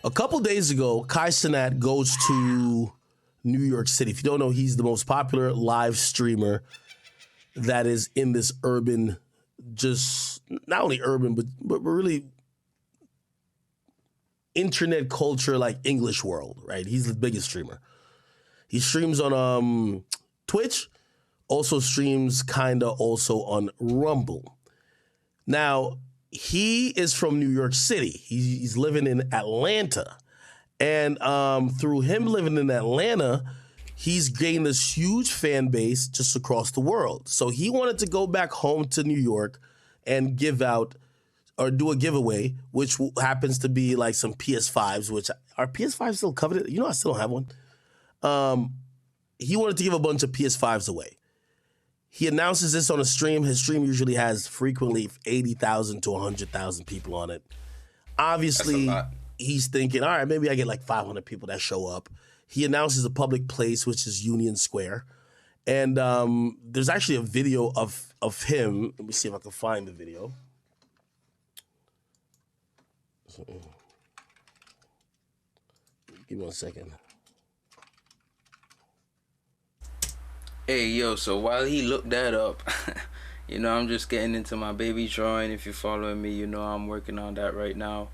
A couple days ago, Cenat goes to New York City. If you don't know, he's the most popular live streamer that is in this urban, just not only urban, but really internet culture, like English world, right? He's the biggest streamer. He streams on Twitch, also streams kinda also on Rumble. Now, he is from New York City. He's living in Atlanta. And through him living in Atlanta, he's gained this huge fan base just across the world. So he wanted to go back home to New York and give out or do a giveaway, which happens to be like some PS5s, which are PS5s still coveted? You know, I still don't have one. He wanted to give a bunch of PS5s away. He announces this on a stream. His stream usually has frequently 80,000 to 100,000 people on it. Obviously, he's thinking, all right, maybe I get like 500 people that show up. He announces a public place, which is Union Square. And there's actually a video of him. Let me see if I can find the video. Give me 1 second. Hey, yo, so while he looked that up, you know, I'm just getting into my baby drawing. If you're following me, you know I'm working on that right now.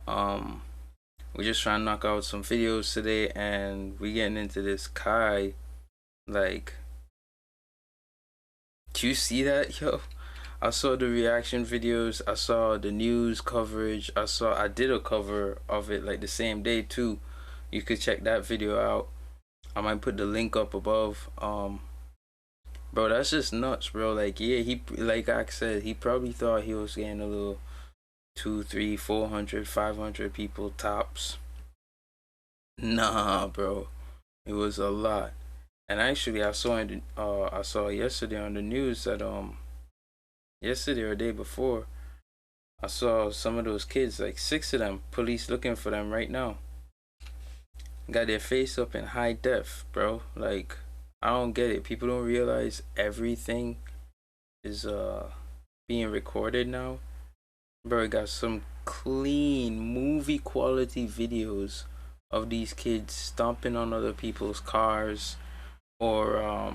We're just trying to knock out some videos today, and we're getting into this Kai. Like, do you see that, yo? I saw the reaction videos, I saw the news coverage, I did a cover of it like the same day too. You could check that video out. I might put the link up above. Bro, that's just nuts, bro. Like, yeah, he, like I said, he probably thought he was getting a little 200, 300, 400, 500 people tops. Nah, bro, it was a lot. And actually, I saw yesterday on the news that yesterday or the day before, I saw some of those kids, like 6 of them, police looking for them right now. Got their face up in high def, bro. Like, I don't get it. People don't realize everything is being recorded now. Bro, got some clean movie quality videos of these kids stomping on other people's cars, or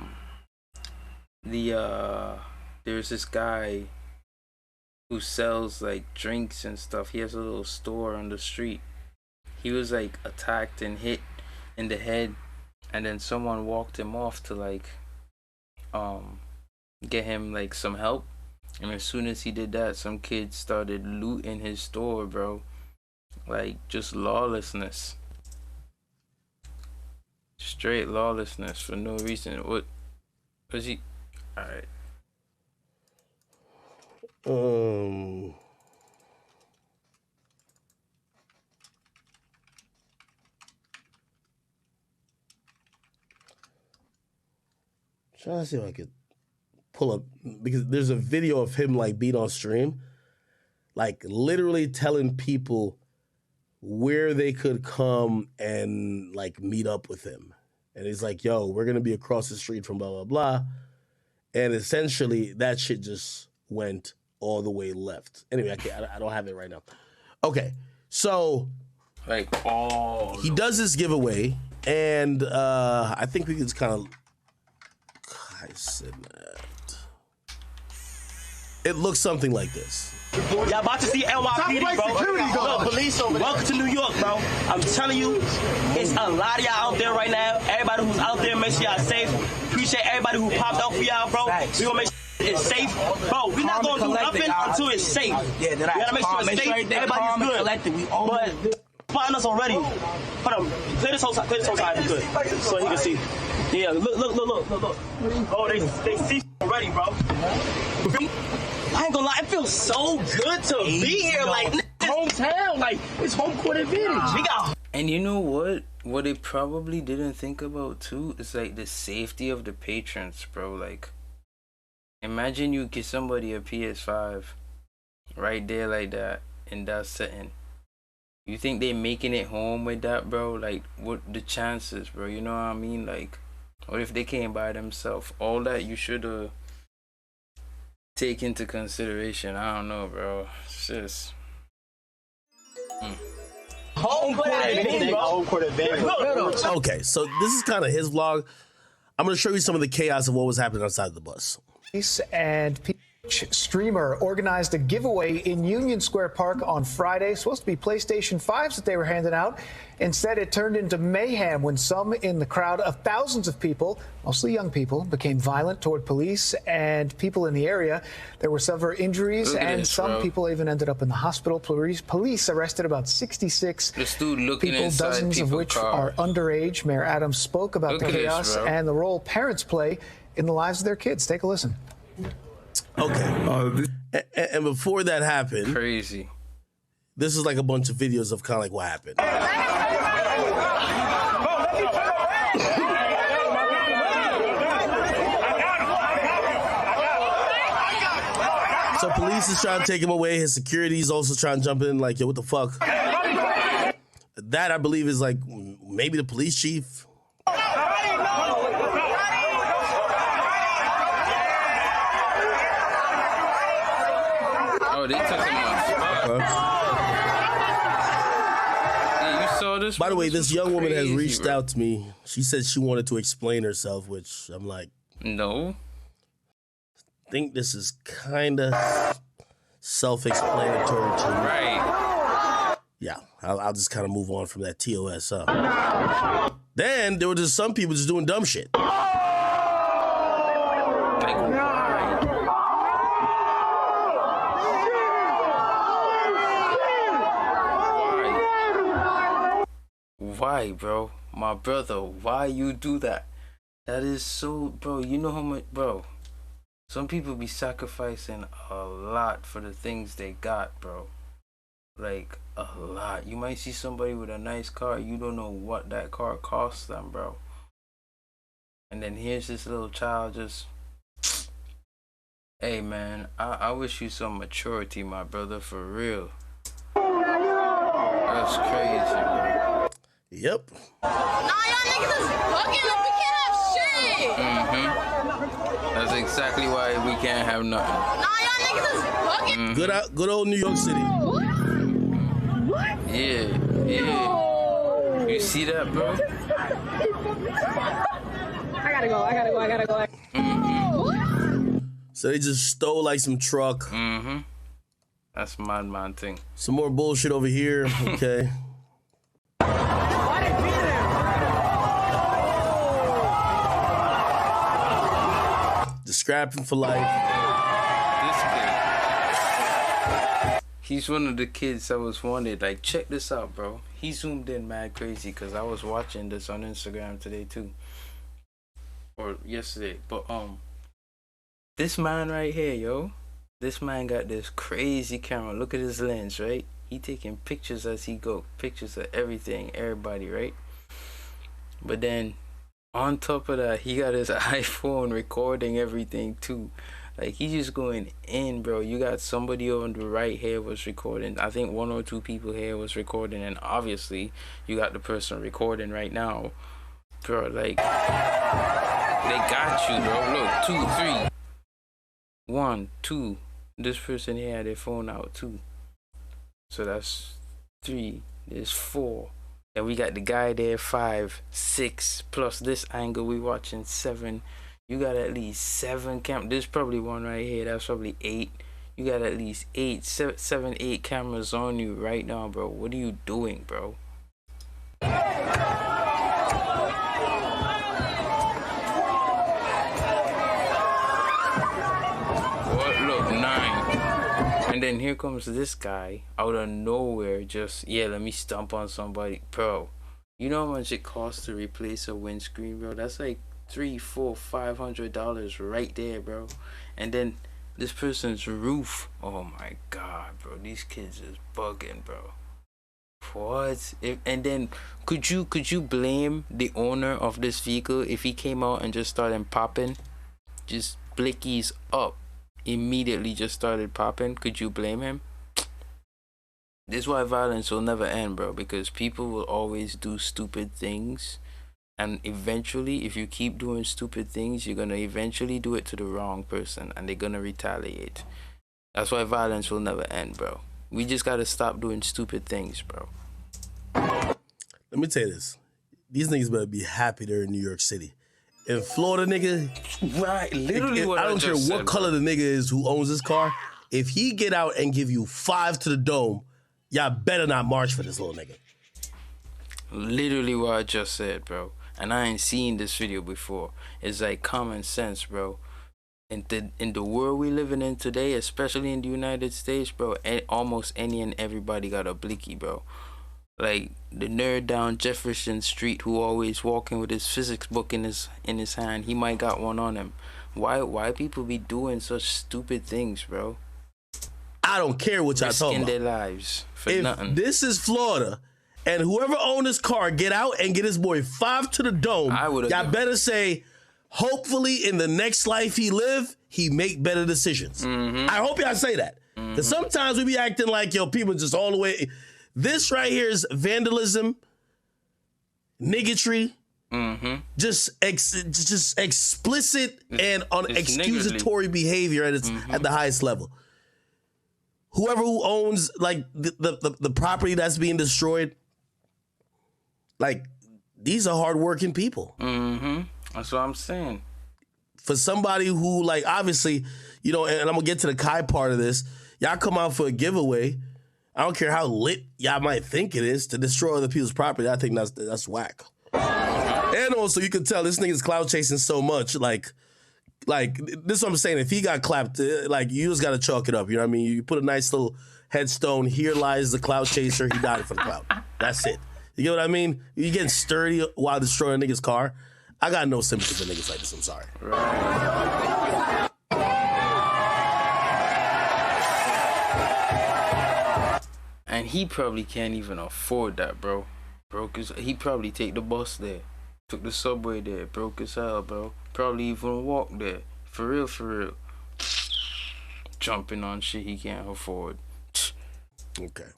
there's this guy who sells like drinks and stuff. He has a little store on the street. He was like attacked and hit in the head, and then someone walked him off to like get him like some help. And as soon as he did that, some kids started looting his store, bro. Like, just lawlessness. Straight lawlessness for no reason. What was he? All right. Trying to see if I could pull up, because there's a video of him like being on stream, like literally telling people where they could come and like meet up with him. And he's like, yo, we're gonna be across the street from blah, blah, blah. And essentially that shit just went all the way left. Anyway, I don't have it right now. Okay, so like, he does this giveaway, and I think we can just kind of, it looks something like this. Y'all about to see NYPD, bro. Look, police over there. Welcome to New York, bro. I'm telling you, it's a lot of y'all out there right now. Everybody who's out there, make sure y'all safe. Appreciate everybody who popped out for y'all, bro. We gonna make sure it's safe. Bro, we're not gonna do nothing until it's safe. Yeah, we gotta make sure it's safe. Everybody's good. But find us already. Hold on. Clear this whole side if you could, so he can see. Yeah, look. Oh, they see already, bro. I ain't gonna lie, it feels so good to be here. Like, hometown, like, it's home court advantage. We got. And you know what? What they probably didn't think about too is like the safety of the patrons, bro. Like, imagine you get somebody a PS5 right there like that in that setting. You think they making it home with that, bro? Like, what the chances, bro? You know what I mean? Like, what if they came by themselves? All that you should take into consideration. I don't know, bro. It's just home court advantage. Okay, so this is kind of his vlog. I'm going to show you some of the chaos of what was happening outside the bus. And streamer organized a giveaway in Union Square Park on Friday. Supposed to be PlayStation 5s that they were handing out. Instead, it turned into mayhem when some in the crowd of thousands of people, mostly young people, became violent toward police and people in the area. There were several injuries, and some people even ended up in the hospital. Police arrested about 66 people, dozens of which are underage. Mayor Adams spoke about the chaos and the role parents play in the lives of their kids. Take a listen. Okay. And before that happened, crazy. This is like a bunch of videos of kind of like what happened. So police is trying to take him away. His security is also trying to jump in like, yo, what the fuck? That, I believe, is like maybe the police chief. Oh, they took him on spot. Hey, you saw this? By the way, this young woman has reached bro. out to me. She said she wanted to explain herself, which I'm like, no. I think this is kind of self-explanatory to me. Right. Yeah, I'll just kind of move on from that TOS up. Then there were just some people just doing dumb shit. Like, why? Why, bro? My brother, why you do that? That is so, bro, you know how much, bro. Some people be sacrificing a lot for the things they got, bro. Like, a lot. You might see somebody with a nice car, you don't know what that car costs them, bro. And then here's this little child just... Hey, man, I wish you some maturity, my brother, for real. That's crazy, bro. Yep. Nah, y'all niggas is bugging up. We can't have shit. That's exactly why we can't have nothing. Nah, y'all niggas is bugging. Good old New York City. What? Yeah. You see that, bro? I gotta go. So they just stole like some truck. That's madman thing. Some more bullshit over here. Okay. Just scrapping for life. This kid. He's one of the kids that was wanted. Like, check this out, bro. He zoomed in mad crazy because I was watching this on Instagram today too. Or yesterday. But this man right here, yo. This man got this crazy camera. Look at his lens, right? He taking pictures as he go. Pictures of everything, everybody, right? But then on top of that, he got his iPhone recording everything too. Like, he's just going in, bro. You got somebody on the right here was recording. I think 1 or 2 people here was recording, and obviously you got the person recording right now, bro. Like, they got you, bro. Look, 2, 3, 1, 2. This person here had their phone out too. So that's 3. There's 4. And we got the guy there 5, 6. Plus this angle we watching 7. You got at least 7 cameras. There's probably one right here. That's probably 8. You got at least 7, 8 cameras on you right now, bro. What are you doing, bro? What? Look, 9. And then here comes this guy out of nowhere. Just, yeah, let me stomp on somebody, bro. You know how much it costs to replace a windscreen, bro? That's like $300, $400, $500 right there, bro. And then this person's roof. Oh my god, bro, these kids is bugging, bro. What? And then could you blame the owner of this vehicle if he came out and just started popping, just blickies up, immediately just started popping? Could you blame him? This is why violence will never end, bro, because people will always do stupid things. And eventually, if you keep doing stupid things, you're going to eventually do it to the wrong person, and they're going to retaliate. That's why violence will never end, bro. We just got to stop doing stupid things, bro. let me tell you this. These niggas better be happy they're in New York City. In Florida, nigga, Right, literally what I don't care just what said, color the nigga is who owns this car. If he get out and give you 5 to the dome, y'all better not march for this little nigga. Literally what I just said, bro. And I ain't seen this video before. It's like common sense, bro. In the world we living in today, especially in the United States, bro, almost any and everybody got a blicky, bro. Like the nerd down Jefferson Street who always walking with his physics book in his hand, he might got one on him. Why people be doing such stupid things, bro? I don't care what y'all talking Risking about. their lives for If nothing. this is Florida, and whoever owned this car get out and get his boy 5 to the dome, I would've y'all given- better say, hopefully in the next life he live, he make better decisions. I hope y'all say that. Because sometimes we be acting like, yo, people just all the way. This right here is vandalism, niggatry, just explicit and unexcusatory behavior at its at the highest level. Whoever who owns like the property that's being destroyed, like these are hardworking people. That's what I'm saying. For somebody who like obviously, you know, and I'm gonna get to the Kai part of this. Y'all come out for a giveaway. I don't care how lit y'all might think it is to destroy other people's property. I think that's whack. And also, you can tell this nigga's cloud chasing so much. Like this is what I'm saying. If he got clapped, like you just gotta chalk it up. You know what I mean? You put a nice little headstone. Here lies the cloud chaser. He died for the cloud. That's it. You get what I mean? You getting sturdy while destroying a nigga's car. I got no sympathy for niggas like this. I'm sorry. And he probably can't even afford that, bro. He probably take the bus there, took the subway there, broke as hell, bro. Probably even walk there. For real. Jumping on shit he can't afford. Okay.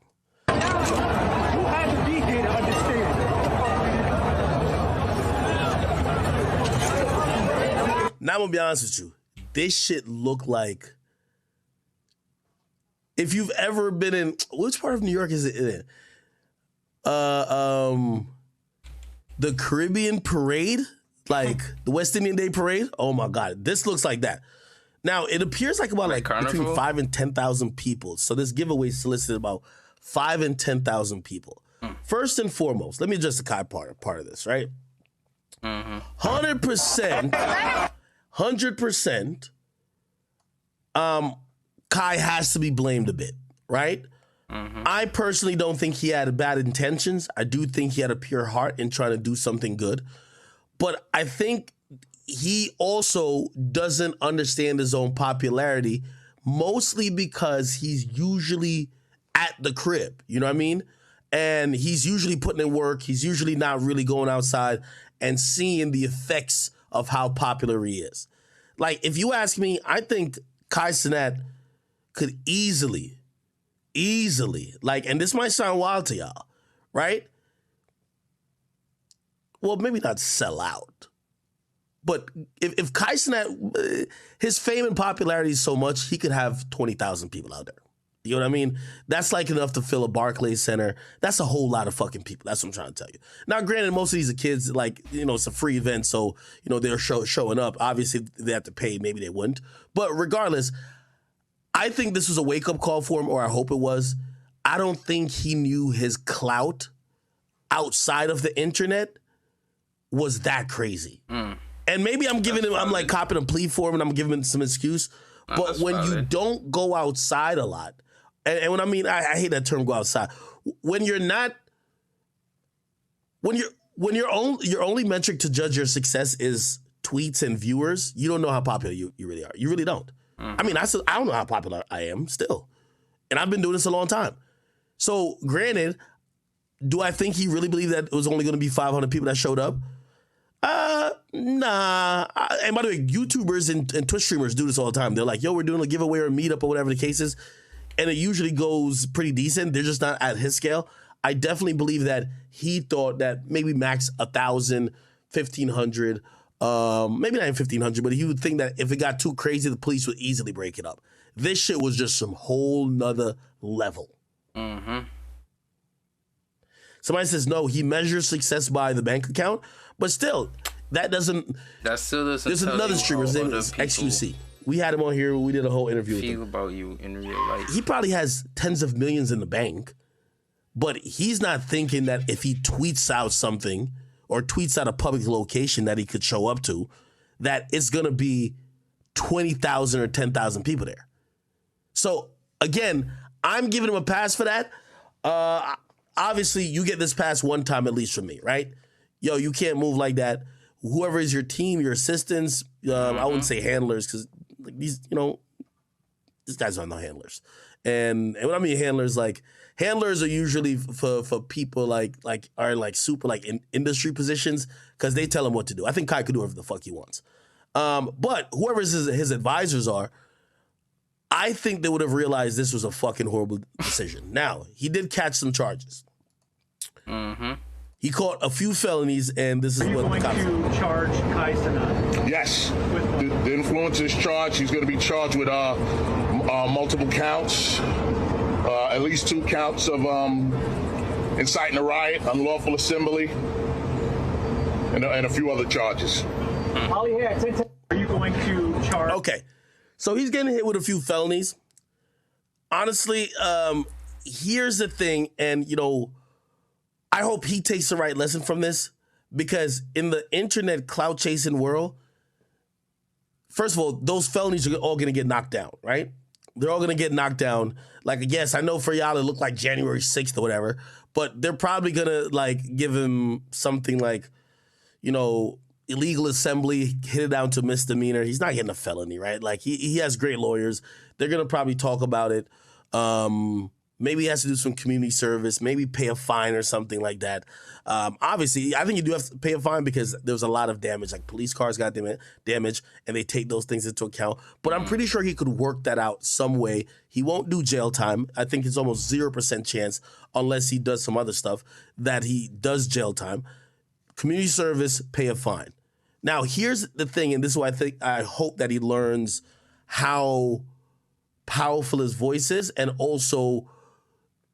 Who had to be here to understand? Now I'm gonna be honest with you. This shit look like if you've ever been in which part of New York is it in? The Caribbean parade, like the West Indian Day parade. Oh my God, this looks like that. Now it appears like about like between Carnival? 5 and 10,000 people. So this giveaway solicited about 5 and 10,000 people. First and foremost, let me address the Kai part of this, right? 100%. 100%. Kai has to be blamed a bit, right? I personally don't think he had bad intentions. I do think he had a pure heart in trying to do something good. But I think he also doesn't understand his own popularity, mostly because he's usually at the crib, you know what I mean? And he's usually putting in work. He's usually not really going outside and seeing the effects of how popular he is. Like, if you ask me, I think Kai Cenat could easily, like, and this might sound wild to y'all, right? Well, maybe not sell out. But if Kai Cenat, his fame and popularity is so much, he could have 20,000 people out there. You know what I mean? That's like enough to fill a Barclays Center. That's a whole lot of fucking people. That's what I'm trying to tell you. Now, granted, most of these are kids, like, you know, it's a free event, so, you know, they're showing up. Obviously, if they have to pay, maybe they wouldn't. But regardless, I think this was a wake-up call for him, or I hope it was. I don't think he knew his clout outside of the internet was that crazy. And maybe I'm giving him, I'm like copping a plea for him and I'm giving him some excuse. But when you don't go outside a lot, and when I mean, I hate that term, go outside. When you're not, when your only metric to judge your success is tweets and viewers, you don't know how popular you really are. You really don't. I mean, I don't know how popular I am still. And I've been doing this a long time. So granted, do I think he really believed that it was only going to be 500 people that showed up? Nah. And by the way, YouTubers and Twitch streamers do this all the time. They're like, yo, we're doing a giveaway or a meetup or whatever the case is. And it usually goes pretty decent. They're just not at his scale. I definitely believe that he thought that maybe max 1,000, 1,500, maybe not even 1,500, but he would think that if it got too crazy, the police would easily break it up. This shit was just some whole nother level. Somebody says, no, he measures success by the bank account, but still, that doesn't. That still doesn't. There's tell another you streamer, his how name other is people XUC. We had him on here. We did a whole interview with feel him. about you in real life. He probably has tens of millions in the bank, but he's not thinking that if he tweets out something or tweets out a public location that he could show up to, that it's going to be 20,000 or 10,000 people there. So, again, I'm giving him a pass for that. Obviously, you get this pass one time at least from me, right? Yo, you can't move like that. Whoever is your team, your assistants, I wouldn't say handlers because like these, these guys aren't no handlers. And when I mean handlers, like handlers are usually for people like are super in industry positions because they tell him what to do. I think Kai could do whatever the fuck he wants. But whoever his advisors are, I think they would have realized this was a fucking horrible decision. Now, he did catch some charges. Mm-hmm. He caught a few felonies, and this is Are you what the going cops to charge Kai Cenat? Yes. The influence is charged. He's going to be charged with multiple counts, at least 2 counts of inciting a riot, unlawful assembly, and a few other charges. Are you going to charge? Okay. So he's getting hit with a few felonies. Honestly, here's the thing, and I hope he takes the right lesson from this, because in the internet clout chasing world, first of all, those felonies are all going to get knocked down, right? They're all going to get knocked down. Like, yes, I know for y'all it looked like January 6th or whatever, but they're probably going to give him something like, illegal assembly, hit it down to misdemeanor. He's not getting a felony, right? Like he has great lawyers. They're going to probably talk about it. Maybe he has to do some community service, maybe pay a fine or something like that. Obviously, I think you do have to pay a fine because there was a lot of damage, like police cars got damaged, and they take those things into account. But I'm pretty sure he could work that out some way. He won't do jail time. I think it's almost 0% chance, unless he does some other stuff, that he does jail time. Community service, pay a fine. Now, here's the thing, and this is why I hope that he learns how powerful his voice is, and also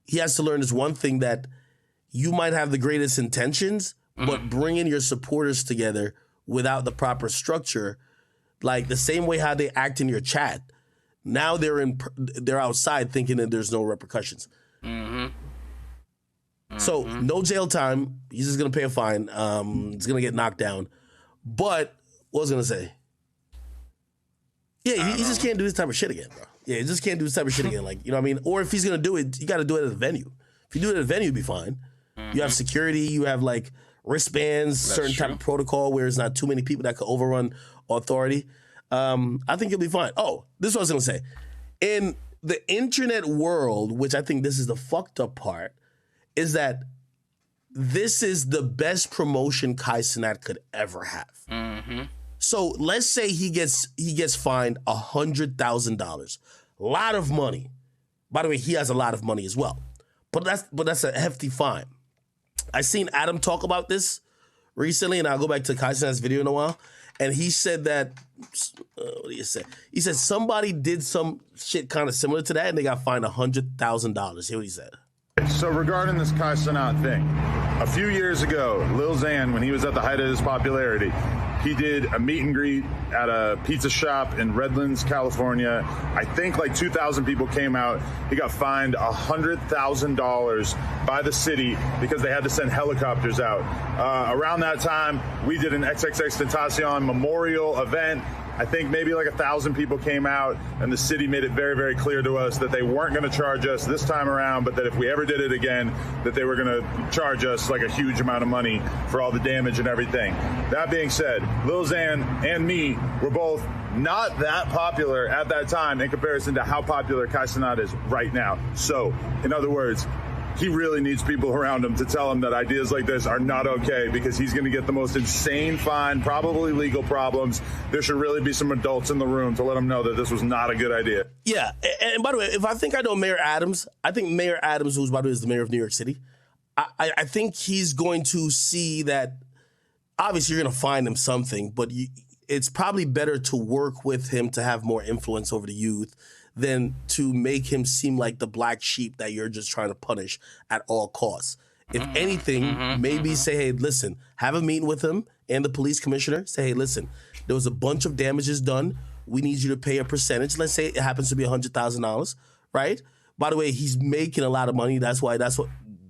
he has to learn this one thing, that you might have the greatest intentions, but bringing your supporters together without the proper structure, like the same way how they act in your chat, now they're outside thinking that there's no repercussions. So no jail time. He's just gonna pay a fine. It's gonna get knocked down. But what was I gonna say? Yeah, he just can't do this type of shit again, bro. Yeah, he just can't do this type of shit again. Like, you know what I mean? Or if he's gonna do it, you gotta do it at a venue. If you do it at a venue, it'd be fine. You have security, you have wristbands, certain type of protocol where there's not too many people that could overrun authority. I think you'll be fine. Oh, this is what I was gonna say. In the internet world, which I think this is the fucked up part, is that this is the best promotion Kai Cenat could ever have. So let's say he gets fined $100,000. A lot of money. By the way, he has a lot of money as well. But that's a hefty fine. I seen Adam talk about this recently, and I'll go back to Kai Cenat's video in a while. And he said that, what did he say? He said somebody did some shit kind of similar to that, and they got fined $100,000. Hear what he said. So regarding this Kai Cenat thing, a few years ago, Lil Xan, when he was at the height of his popularity, he did a meet and greet at a pizza shop in Redlands, California. I think 2,000 people came out. He got fined $100,000 by the city because they had to send helicopters out. Around that time, we did an XXXTentacion memorial event. I think maybe 1,000 people came out, and the city made it very, very clear to us that they weren't going to charge us this time around, but that if we ever did it again, that they were going to charge us a huge amount of money for all the damage and everything. That being said, Lil Xan and me were both not that popular at that time in comparison to how popular Kai Cenat is right now. So, in other words, he really needs people around him to tell him that ideas like this are not okay, because he's going to get the most insane fine, probably legal problems. There should really be some adults in the room to let him know that this was not a good idea. Yeah, and by the way, if I think I know Mayor Adams, I think Mayor Adams, who's by the way is the mayor of New York City, I think he's going to see that obviously you're going to fine him something, but it's probably better to work with him to have more influence over the youth than to make him seem like the black sheep that you're just trying to punish at all costs. if anything, maybe say, hey, listen, have a meeting with him and the police commissioner. Say, hey, listen, there was a bunch of damages done. We need you to pay a percentage. Let's say it happens to be $100,000, right? By the way, he's making a lot of money. That's what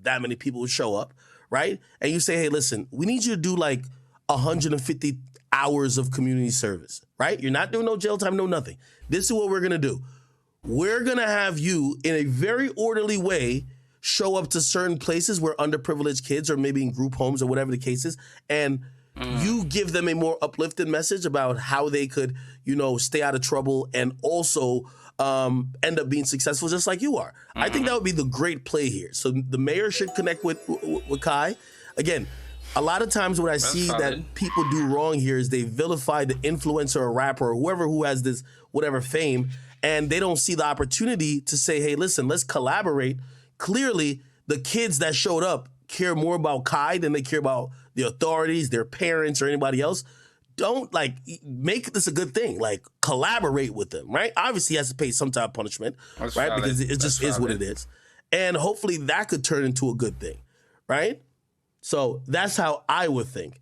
that many people would show up, right? And you say, hey, listen, we need you to do like 150 hours of community service, right? You're not doing no jail time, no nothing. This is what we're going to do. We're going to have you in a very orderly way show up to certain places where underprivileged kids or maybe in group homes or whatever the case is, and you give them a more uplifted message about how they could, stay out of trouble and also end up being successful just like you are. I think that would be the great play here. So the mayor should connect with Kai. Again, a lot of times what I see that people do wrong here is they vilify the influencer or rapper or whoever who has this whatever fame, and they don't see the opportunity to say, hey, listen, let's collaborate. Clearly, the kids that showed up care more about Kai than they care about the authorities, their parents, or anybody else. Don't make this a good thing. Collaborate with them, right? Obviously, he has to pay some type of punishment, right? Valid. Because it just is what it is. And hopefully that could turn into a good thing, right? So that's how I would think.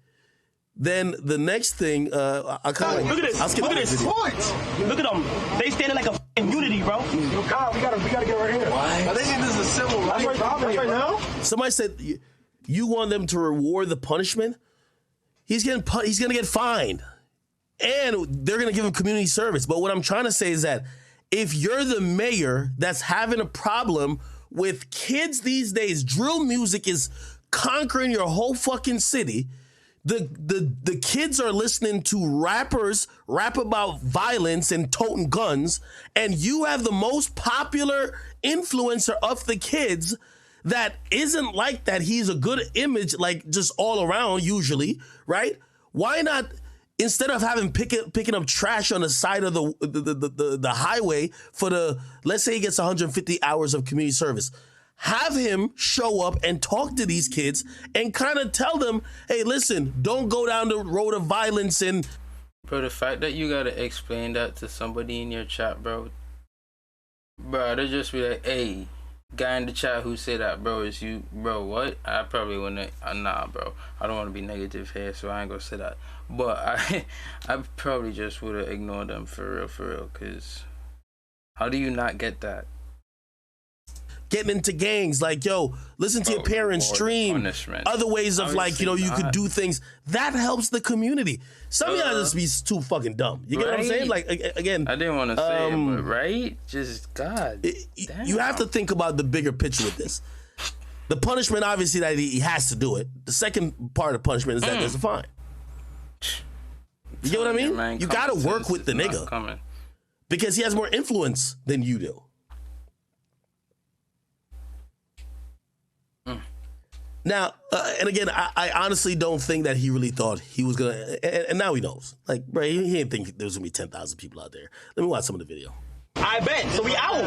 Then the next thing, I kind of look at this. Look at this. Look at them. They standing like a f***ing unity, bro. Yo, God, we gotta get right here. Why? I think this is a civil right. Right now. Somebody said you want them to reward the punishment. He's gonna get fined, and they're gonna give him community service. But what I'm trying to say is that if you're the mayor that's having a problem with kids these days, drill music is conquering your whole fucking city. The kids are listening to rappers rap about violence and toting guns, and you have the most popular influencer of the kids that isn't like that. He's a good image, just all around usually, right? Why not, instead of having picking up trash on the side of the highway for let's say he gets 150 hours of community service, have him show up and talk to these kids and kind of tell them, hey, listen, don't go down the road of violence. And bro, the fact that you gotta explain that to somebody in your chat, bro, they just be like, hey, guy in the chat who said that, bro, is you, bro, what? I probably wouldn't, nah, bro, I don't want to be negative here, so I ain't gonna say that. But I probably just would have ignored them for real, because how do you not get that? Getting into gangs, yo, listen to your parents, stream, other ways of you could do things. That helps the community. Some of y'all just be too fucking dumb. You get what I'm saying? Again, I didn't want to say it, but right? Just, God, you have to think about the bigger picture with this. The punishment, obviously, that he has to do it. The second part of punishment is that there's a fine. You get what I mean? Man, you got to work with the nigga. Because he has more influence than you do. Now, and again, I honestly don't think that he really thought he was going to, and now he knows. Bro, he didn't think there was going to be 10,000 people out there. Let me watch some of the video. I bet. So we out.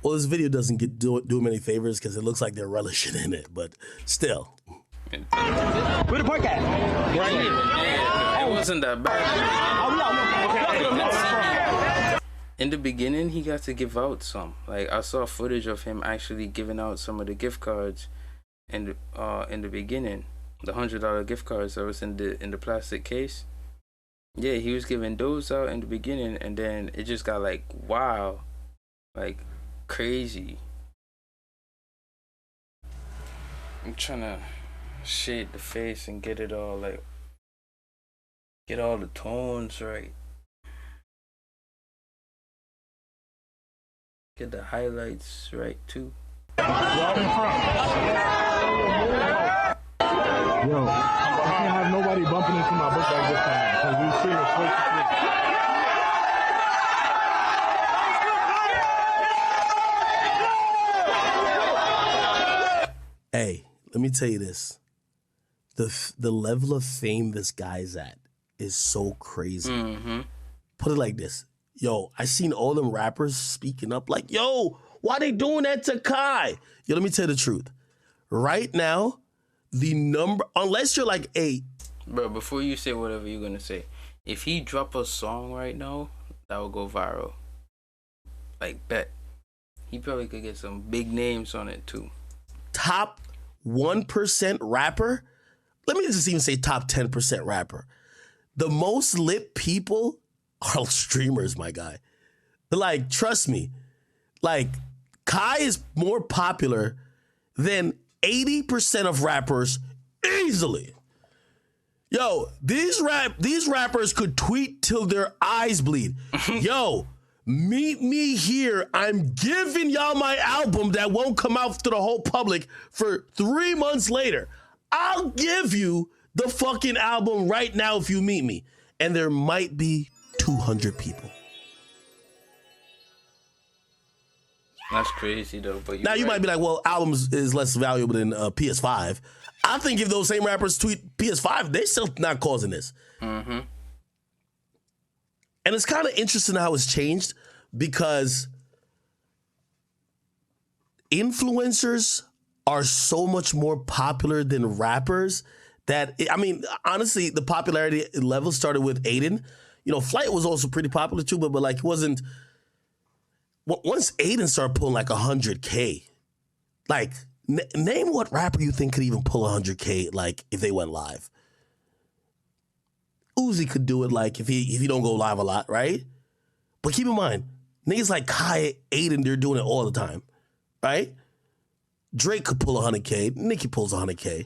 Well, this video doesn't do him any favors because it looks like they're relishing in it, but still. Where the park at? Right here. It wasn't that bad. In the beginning, he got to give out some. I saw footage of him actually giving out some of the gift cards in the beginning, the $100 gift cards that was in the plastic case. Yeah, he was giving those out in the beginning, and then it just got wow, crazy. I'm trying to shade the face and get it all get all the tones right. Get the highlights right too. Yo, I can't have nobody bumping into my book bag this time because we serious. Hey, let me tell you this. The level of fame this guy's at is so crazy. Put it like this. Yo, I seen all them rappers speaking up yo, why they doing that to Kai? Yo, let me tell you the truth. Right now, the number, unless you're hey. Bro, before you say whatever you're going to say, If he drop a song right now, that will go viral. Like, bet. He probably could get some big names on it too. Top 1% rapper? Let me just even say top 10% rapper. The most lit people are streamers, my guy. Like, trust me. Like, Kai is more popular than 80% of rappers easily. Yo, these rappers could tweet till their eyes bleed. Yo, meet me here. I'm giving y'all my album that won't come out to the whole public for 3 months later. I'll give you the fucking album right now if you meet me. And there might be 200 people. That's crazy though. But now you might be like, well, albums is less valuable than PS5. I think if those same rappers tweet PS5, they still not causing this. Mm-hmm. And it's kind of interesting how it's changed because influencers are so much more popular than rappers that, I mean, honestly, the popularity level started with Aiden. You know, Flight was also pretty popular too, but like it wasn't. Once Aiden started pulling like 100K, like name what rapper you think could even pull 100K, like if they went live. Uzi could do it, like if he don't go live a lot, right? But keep in mind, niggas like Kai, Aiden, they're doing it all the time, right? Drake could pull 100K, Nicki pulls 100K,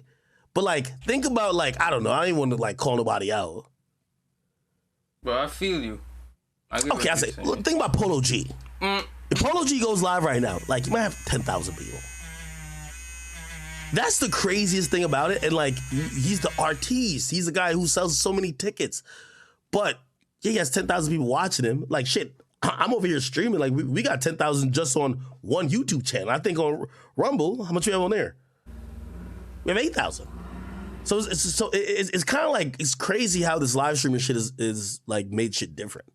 but like think about like I don't know, I don't even want to like call nobody out. But I feel you. Okay, I say look, think about Polo G. If Polo G goes live right now, like you might have 10,000 people. That's the craziest thing about it. And like, he's the artiste. He's the guy who sells so many tickets. But yeah, he has 10,000 people watching him. Like shit, I'm over here streaming. Like we got 10,000 just on one YouTube channel. I think on Rumble, how much we have on there? We have 8,000. So it's kind of like, it's crazy how this live streaming shit is like made shit different.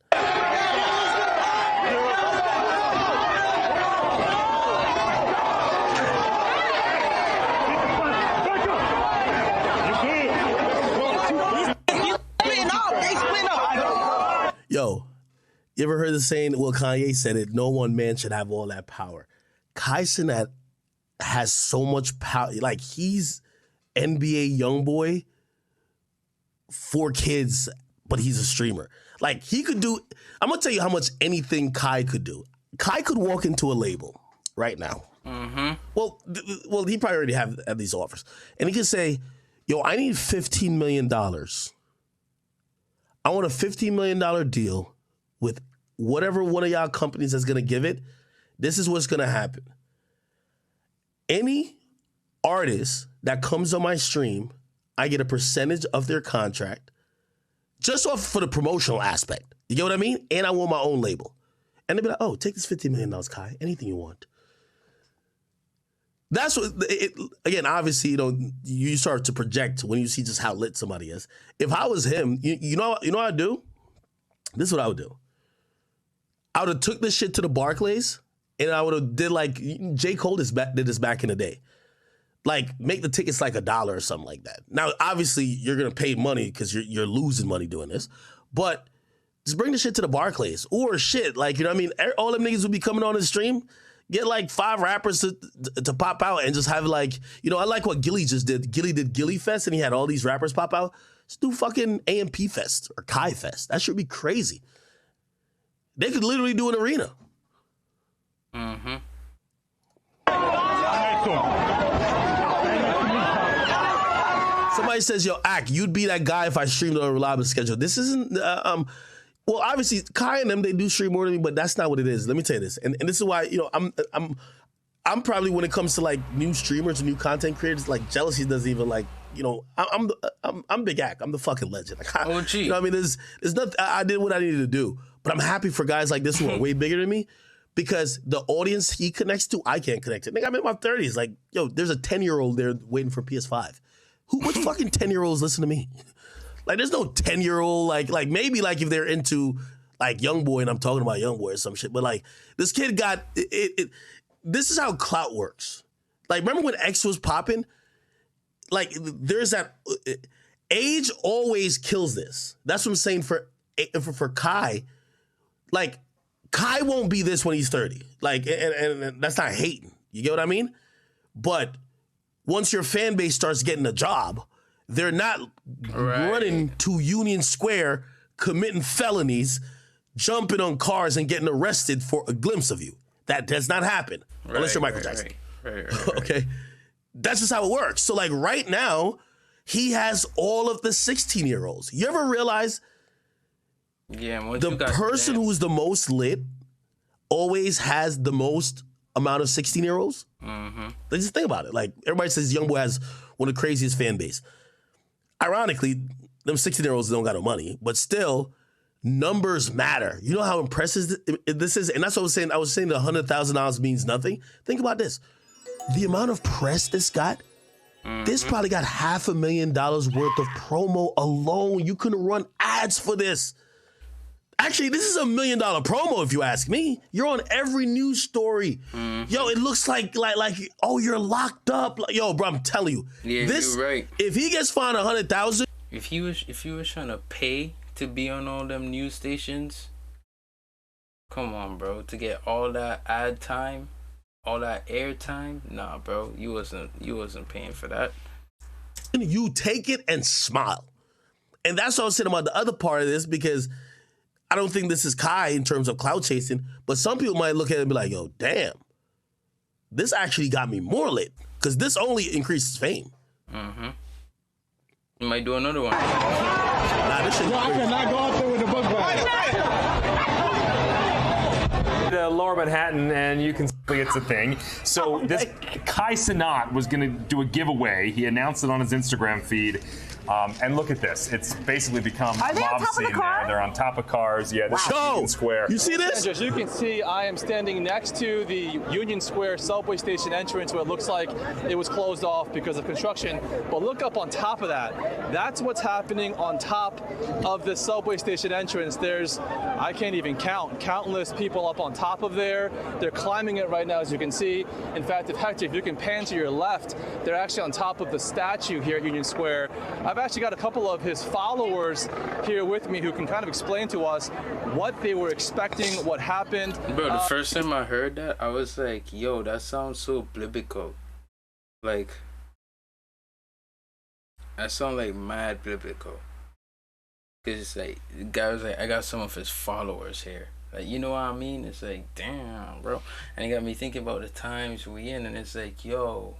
Yo, you ever heard the saying, well, Kanye said it, no one man should have all that power. Cenat has so much power. Like, he's NBA YoungBoy for kids, but he's a streamer. Like, he could do, I'm going to tell you how much anything Kai could do. Kai could walk into a label right now. Mm-hmm. Well, he probably already have these offers. And he could say, yo, I need $15 million. I want a $15 million deal with whatever one of y'all companies that's going to give it. This is what's going to happen. Any artist that comes on my stream, I get a percentage of their contract just off for the promotional aspect. You get what I mean? And I want my own label. And they'll be like, oh, take this $15 million, Kai. Anything you want. That's what, again, obviously, you know, you start to project when you see just how lit somebody is. If I was him, you know what I'd do? This is what I would do. I would have took this shit to the Barclays and I would have did like, J. Cole did this back in the day. Like, make the tickets like $1 or something like that. Now, obviously, you're going to pay money because you're losing money doing this. But just bring the shit to the Barclays. Or shit, like, you know what I mean? All them niggas would be coming on the stream. Get like 5 rappers to pop out and just have like, you know, I like what Gilly just did. Gilly did Gilly Fest and he had all these rappers pop out. Let's do fucking AMP Fest or Kai Fest. That should be crazy. They could literally do an arena. Mm-hmm. Somebody says, yo, Ak, you'd be that guy if I streamed on a reliable schedule. This isn't, well, obviously, Kai and them, they do stream more than me, but that's not what it is. Let me tell you this. And this is why, you know, I'm probably, when it comes to like new streamers and new content creators, like jealousy doesn't even like, you know, I'm Big Ak. I'm the fucking legend. Like, OG. You know what I mean? There's nothing, I did what I needed to do. But I'm happy for guys like this who are way bigger than me because the audience he connects to, I can't connect to. Nigga, I'm in my 30s. Like, yo, there's a 10-year-old there waiting for PS5. Which fucking 10-year-olds listen to me? Like, there's no 10-year-old, like maybe like if they're into like YoungBoy and I'm talking about YoungBoy or some shit, but like this kid got it. This is how clout works. Like, remember when X was popping? Like, there's that age always kills this. That's what I'm saying for for Kai, like Kai won't be this when he's 30. Like, and that's not hating. You get what I mean? But once your fan base starts getting a job, they're not running to Union Square, committing felonies, jumping on cars and getting arrested for a glimpse of you. That does not happen unless you're Michael Jackson. Right. Okay? That's just how it works. So like right now, he has all of the 16-year-olds. You ever realize the person who's the most lit always has the most amount of 16-year-olds? Mm-hmm. Just think about it. Like everybody says YoungBoy has one of the craziest fan base. Ironically, them 16-year-olds don't got no money, but still, numbers matter. You know how impressive this is? And that's what I was saying. I was saying the $100,000 means nothing. Think about this. The amount of press this got, this probably got $500,000 worth of promo alone. You couldn't run ads for this. Actually, this is $1 million promo if you ask me. You're on every news story. Yo, it looks like oh, you're locked up. Like, yo, bro, I'm telling you. Yeah, this, you're right. If he gets fined $100,000, if you was trying to pay to be on all them news stations, come on, bro, to get all that ad time, all that air time, nah, bro, you wasn't paying for that. You take it and smile. And that's what I was saying about the other part of this, because I don't think this is Kai in terms of clout chasing, but some people might look at it and be like, yo, damn, this actually got me more lit, because this only increases fame. Mm-hmm. You might do another one. Nah, this shit. I cannot go out there with the book bag. The Lower Manhattan, and you can see it's a thing. So this Kai Cenat was going to do a giveaway. He announced it on his Instagram feed. And look at this. It's basically become mob scene there. They're on top of cars. Yeah, this is Union Square. You see this? As you can see, I am standing next to the Union Square subway station entrance where it looks like it was closed off because of construction. But look up on top of that. That's what's happening on top of the subway station entrance. There's, I can't even count, countless people up on top of there. They're climbing it right now, as you can see. In fact, if you can pan to your left, they're actually on top of the statue here at Union Square. I've actually got a couple of his followers here with me who can kind of explain to us what they were expecting, what happened. Bro, the first time I heard that, I was like, yo, that sounds so biblical. Like, that sounds like mad biblical. Because it's like, the guy was like, I got some of his followers here. Like, you know what I mean? It's like, damn, bro. And it got me thinking about the times we in, and it's like, yo,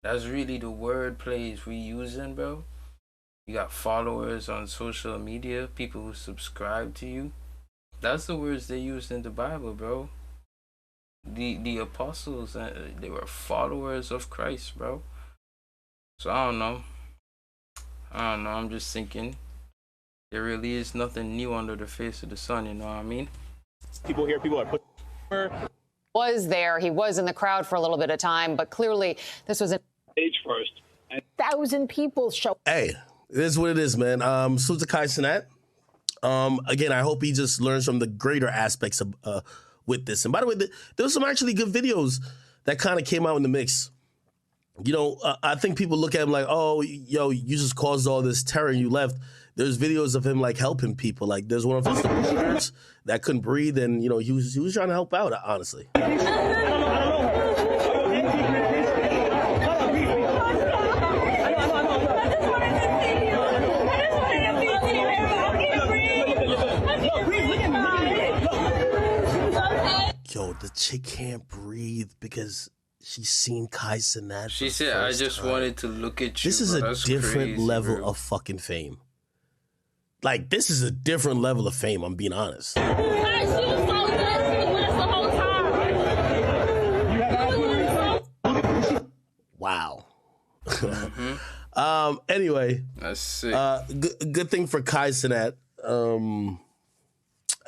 that's really the word plays we using, bro. You got followers on social media, people who subscribe to you. That's the words they used in the Bible, bro. The apostles, they were followers of Christ, bro. So I don't know. I'm just thinking there really is nothing new under the face of the sun, you know what I mean? People here, people are putting... Was there. He was in the crowd for a little bit of time, but clearly this was a stage first. 1,000 people show. Hey, it is what it is, man. Salute to Kai Cenat. Again, I hope he just learns from the greater aspects of with this. And by the way, there was some actually good videos that kind of came out in the mix. You know, I think people look at him like, oh, yo, you just caused all this terror and you left. There's videos of him like helping people. Like there's one of his supporters that couldn't breathe, and you know he was trying to help out. Honestly. Yo, the chick can't breathe because she's seen Kai Cenat. She said, I just wanted to look at you. This is a different crazy, level bro. of fucking fame. Like, this is a different level of fame, I'm being honest. Wow. Anyway. That's sick. Good thing for Kai Cenat.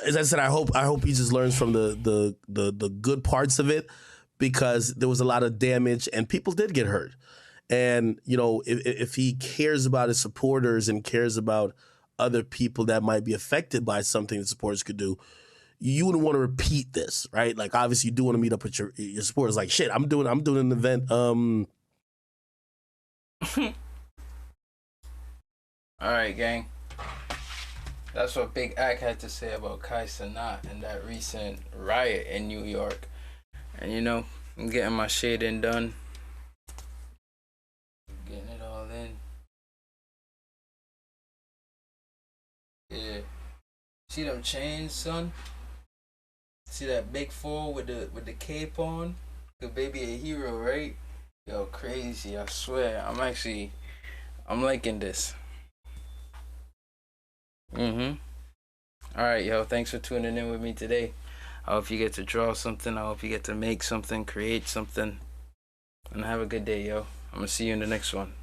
As I said, I hope he just learns from the good parts of it, because there was a lot of damage and people did get hurt. And, you know, if he cares about his supporters and cares about other people that might be affected by something that supporters could do, you wouldn't want to repeat this, right? Like, obviously, you do want to meet up with your supporters. Like, shit, I'm doing an event. All right, gang. That's what Big Ack had to say about Cenat and that recent riot in New York. And you know, I'm getting my shading done. Getting it all in. Yeah. See them chains, son? See that big four with the cape on? The baby a hero, right? Yo, crazy, I swear. I'm liking this. Alright, yo, thanks for tuning in with me today. I hope you get to draw something. I hope you get to make something, create something. And have a good day, yo. I'm gonna see you in the next one.